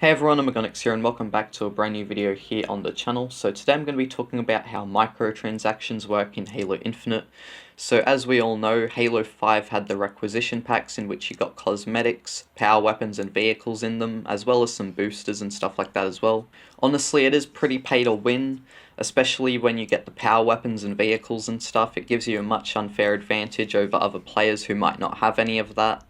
Hey everyone, Omogonix here and welcome back to a brand new video here on the channel. So today I'm going to be talking about how microtransactions work in Halo Infinite. So as we all know, Halo 5 had the requisition packs in which you got cosmetics, power weapons and vehicles in them, as well as some boosters and stuff like that as well. Honestly, it is pretty pay to win, especially when you get the power weapons and vehicles and stuff. It gives you a much unfair advantage over other players who might not have any of that.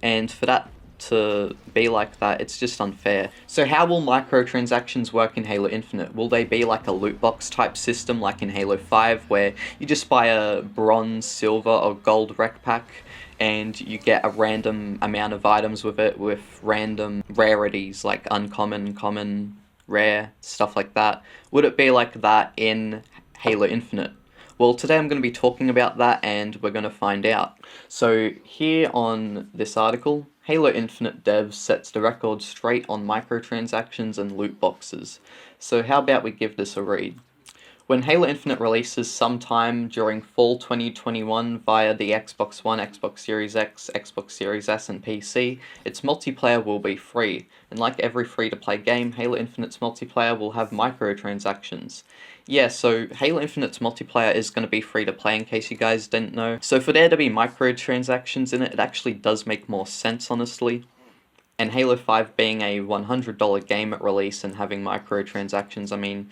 And for that to be like that, it's just unfair. So how will microtransactions work in Halo Infinite? Will they be like a loot box type system like in Halo 5 where you just buy a bronze, silver or gold rec pack and you get a random amount of items with it with random rarities like uncommon, common, rare, stuff like that? Would it be like that in Halo Infinite? Well, today I'm going to be talking about that and we're going to find out. So here on this article, Halo Infinite Dev sets the record straight on microtransactions and loot boxes. So how about we give this a read? When Halo Infinite releases sometime during fall 2021 via the Xbox One, Xbox Series X, Xbox Series S and PC, its multiplayer will be free. And like every free-to-play game, Halo Infinite's multiplayer will have microtransactions. Yeah, so Halo Infinite's multiplayer is going to be free-to-play in case you guys didn't know. So for there to be microtransactions in it, it actually does make more sense, honestly. And Halo 5 being a $100 game at release and having microtransactions, I mean,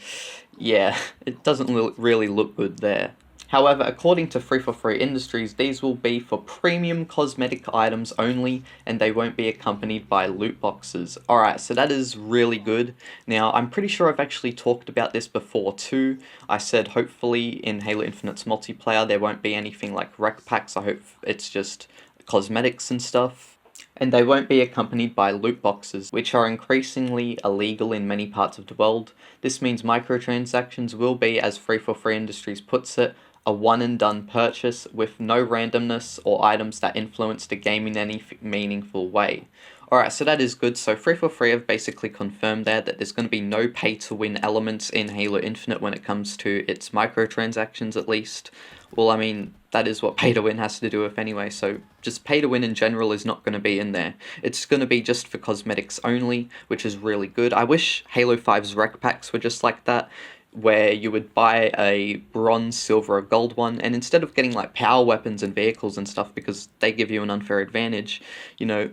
yeah, it doesn't really look good there. However, according to Free Industries, these will be for premium cosmetic items only, and they won't be accompanied by loot boxes. Alright, so that is really good. Now, I'm pretty sure I've actually talked about this before too. I said hopefully in Halo Infinite's multiplayer there won't be anything like rec packs. I hope it's just cosmetics and stuff. And they won't be accompanied by loot boxes, which are increasingly illegal in many parts of the world. This means microtransactions will be, as Free Industries puts it, a one-and-done purchase with no randomness or items that influence the game in any meaningful way. Alright, so that is good. So Free have basically confirmed there that there's going to be no pay-to-win elements in Halo Infinite when it comes to its microtransactions, at least. Well, I mean, that is what pay-to-win has to do with anyway, so just pay-to-win in general is not going to be in there. It's going to be just for cosmetics only, which is really good. I wish Halo 5's rec packs were just like that, where you would buy a bronze, silver, or gold one, and instead of getting like power weapons and vehicles and stuff because they give you an unfair advantage, you know,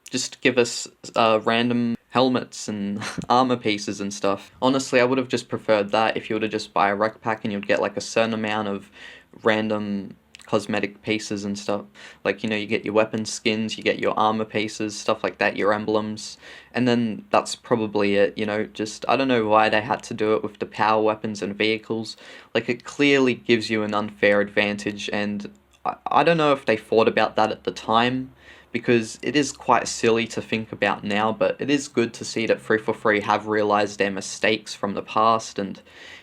just give us random helmets and armor pieces and stuff. Honestly, I would have just preferred that if you were to just buy a rec pack and you'd get like a certain amount of random cosmetic pieces and stuff. Like, you know, you get your weapon skins, you get your armor pieces, stuff like that, your emblems, and then that's probably it, you know. Just, I don't know why they had to do it with the power weapons and vehicles. Like, it clearly gives you an unfair advantage, and I don't know if they thought about that at the time, because it is quite silly to think about now, but it is good to see that Free have realised their mistakes from the past, and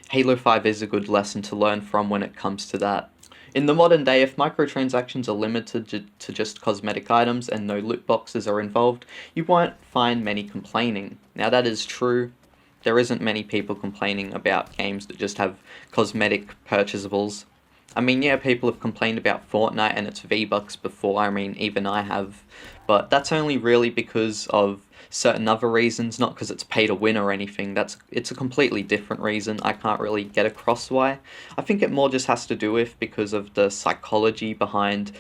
Halo 5 is a good lesson to learn from when it comes to that. In the modern day, if microtransactions are limited to just cosmetic items and no loot boxes are involved, you won't find many complaining. Now that is true. There isn't many people complaining about games that just have cosmetic purchasables. I mean, yeah, people have complained about Fortnite and its V-Bucks before. I mean, even I have. But that's only really because of certain other reasons, not because it's pay to win or anything. It's a completely different reason. I can't really get across why. I think it more just has to do with because of the psychology behind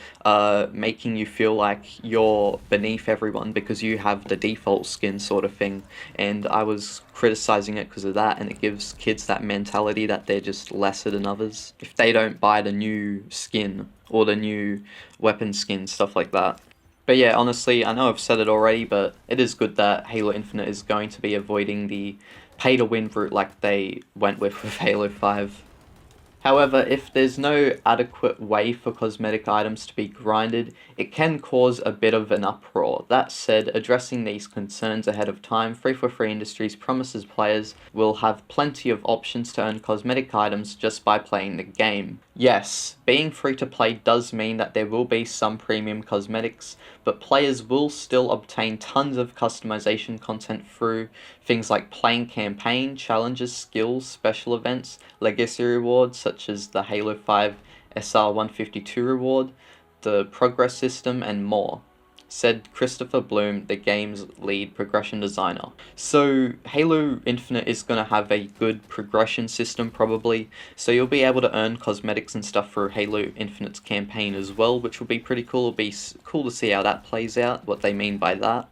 making you feel like you're beneath everyone because you have the default skin sort of thing. And I was criticizing it because of that, and it gives kids that mentality that they're just lesser than others if they don't buy the new skin or the new weapon skin, stuff like that. But yeah, honestly, I know I've said it already, but it is good that Halo Infinite is going to be avoiding the pay-to-win route like they went with Halo 5. However, if there's no adequate way for cosmetic items to be grinded, it can cause a bit of an uproar. That said, addressing these concerns ahead of time, Free Industries promises players will have plenty of options to earn cosmetic items just by playing the game. Yes, being free to play does mean that there will be some premium cosmetics, but players will still obtain tons of customization content through things like playing campaign, challenges, skills, special events, legacy rewards such as the Halo 5 SR-152 reward, the progress system, and more. said Christopher Bloom, the game's lead progression designer. So Halo Infinite is going to have a good progression system probably, so you'll be able to earn cosmetics and stuff for Halo Infinite's campaign as well, which will be pretty cool. It'll be cool to see how that plays out, what they mean by that.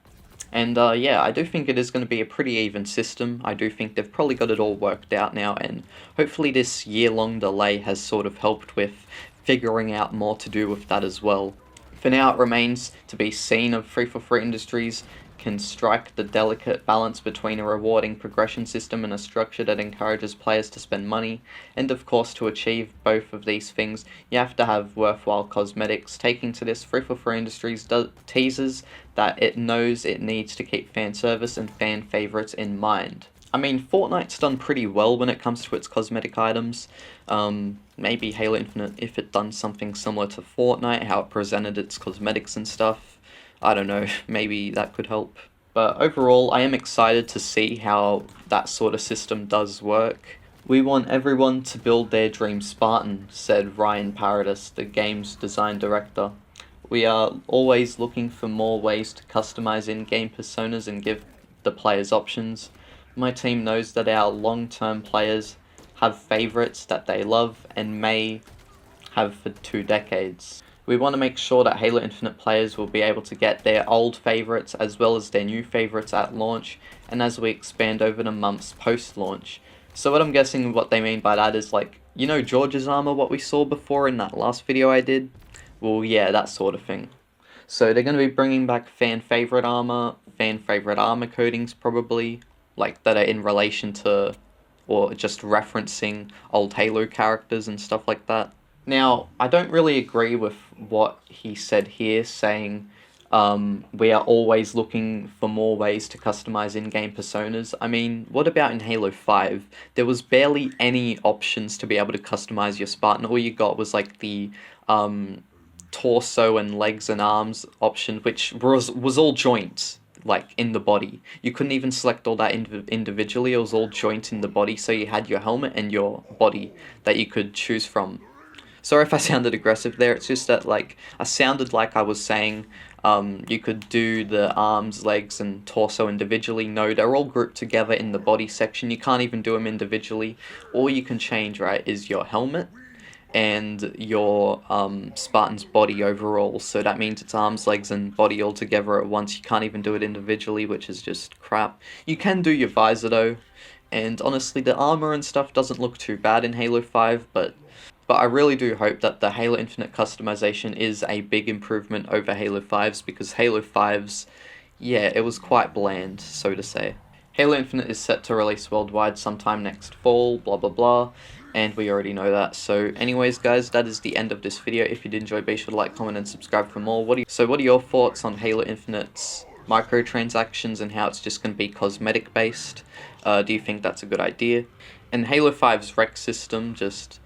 And yeah, I do think it is going to be a pretty even system. I do think they've probably got it all worked out now, and hopefully this year-long delay has sort of helped with figuring out more to do with that as well. For now, it remains to be seen if 343 Industries can strike the delicate balance between a rewarding progression system and a structure that encourages players to spend money. And of course, to achieve both of these things, you have to have worthwhile cosmetics. Taking to this, 343 Industries teases that it knows it needs to keep fan service and fan favorites in mind. I mean, Fortnite's done pretty well when it comes to its cosmetic items. Maybe Halo Infinite, if it done something similar to Fortnite, how it presented its cosmetics and stuff, I don't know, maybe that could help. But overall, I am excited to see how that sort of system does work. We want everyone to build their dream Spartan, said Ryan Paradis, the game's design director. We are always looking for more ways to customize in-game personas and give the players options. My team knows that our long-term players have favorites that they love and may have for 2 decades. We want to make sure that Halo Infinite players will be able to get their old favorites as well as their new favorites at launch and as we expand over the months post-launch. So what I'm guessing what they mean by that is like, you know George's armor, what we saw before in that last video I did? Well, yeah, that sort of thing. So they're going to be bringing back fan favorite armor coatings probably, like that are in relation to or just referencing old Halo characters and stuff like that. Now, I don't really agree with what he said here, saying we are always looking for more ways to customize in-game personas. I mean, what about in Halo 5? There was barely any options to be able to customize your Spartan. All you got was like the torso and legs and arms option, which was all joints, like in the body. You couldn't even select all that individually. It was all joint in the body, so you had your helmet and your body that you could choose from. Sorry if I sounded aggressive there, it's just that like I sounded like I was saying you could do the arms, legs and torso individually. No, they're all grouped together in the body section. You can't even do them individually. All you can change, right, is your helmet and your Spartan's body overall. So that means it's arms, legs and body all together at once. You can't even do it individually, which is just crap. You can do your visor though, and honestly the armor and stuff doesn't look too bad in Halo 5, but I really do hope that the Halo Infinite customization is a big improvement over Halo 5's, because Halo 5's, yeah, it was quite bland, so to say. Halo Infinite is set to release worldwide sometime next fall, blah blah blah, and we already know that. So anyways guys, that is the end of this video. If you did enjoy, be sure to like, comment and subscribe for more. What are your thoughts on Halo Infinite's microtransactions and how it's just going to be cosmetic based? Do you think that's a good idea? And Halo 5's rec system, just,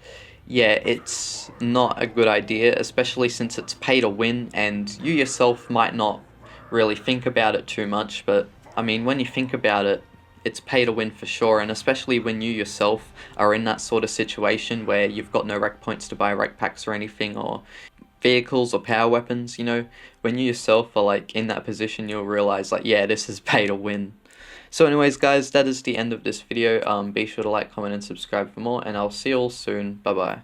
yeah, it's not a good idea, especially since it's pay to win, and you yourself might not really think about it too much, but I mean, when you think about it, it's pay to win for sure, and especially when you yourself are in that sort of situation where you've got no rec points to buy rec packs or anything, or vehicles or power weapons, you know, when you yourself are like in that position, you'll realize like, yeah, this is pay to win. So anyways guys, that is the end of this video. Be sure to like, comment and subscribe for more, and I'll see you all soon. Bye bye.